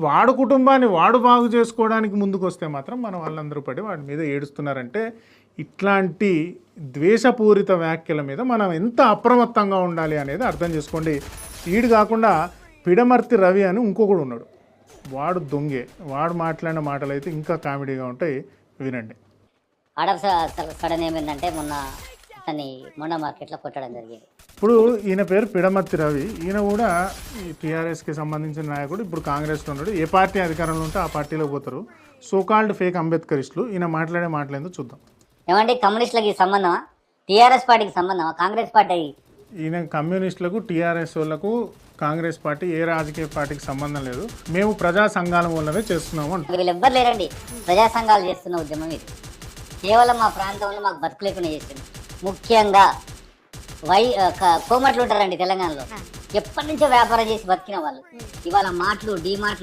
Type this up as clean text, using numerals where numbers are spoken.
వాడు కుటుంబాన్ని వాడు బాగు చేసుకోవడానికి ముందుకు వస్తే మాత్రం మన వాళ్ళందరూ పడి వాడి మీద ఏడుస్తున్నారంటే ఇట్లాంటి ద్వేషపూరిత వ్యాఖ్యల మీద మనం ఎంత అప్రమత్తంగా ఉండాలి అనేది అర్థం చేసుకోండి. వీడు కాకుండా పిడమర్తి రవి అని ఇంకొకడు ఉన్నాడు, వాడు దొంగే. వాడు మాట్లాడిన మాటలు అయితే ఇంకా కామెడీగా ఉంటాయి, వినండి. ఆడ సడన్ ఏమైందంటే మొన్న మార్కెట్లో కొట్టడం జరిగింది. ఇప్పుడు ఈయన పేరు పిడమర్తి రవి, ఈయన కూడా ఈ టీఆర్ఎస్కి సంబంధించిన నాయకుడు. ఇప్పుడు కాంగ్రెస్లో ఉన్నాడు. ఏ పార్టీ అధికారంలో ఉంటే ఆ పార్టీలో పోతారు. సోకాల్డ్ ఫేక్ అంబేద్కరిస్టులు. ఈయన మాట్లాడే మాటలేందో చూద్దాం. ఏమంటే కమ్యూనిస్టులకి సంబంధమా, టీఆర్ఎస్ పార్టీకి సంబంధమా, కాంగ్రెస్ పార్టీ? ఈయన కమ్యూనిస్టులకు, టీఆర్ఎస్ వాళ్ళకు, కాంగ్రెస్ పార్టీ ఏ రాజకీయ పార్టీకి సంబంధం లేదు. మేము ప్రజా సంఘాల వల్లనే చేస్తున్నాము అంట. వీళ్ళు ఎవ్వరు లేరండి, ప్రజా సంఘాలు చేస్తున్న ఉద్యమం ఇది. కేవలం మా ప్రాంతంలో మాకు బతుకు లేకుండా చేసింది. ముఖ్యంగా కోమట్లు ఉంటారండి తెలంగాణలో, ఎప్పటి నుంచో వ్యాపారం చేసి బతికిన వాళ్ళు. ఇవాళ మాటలు, డీ మాటలు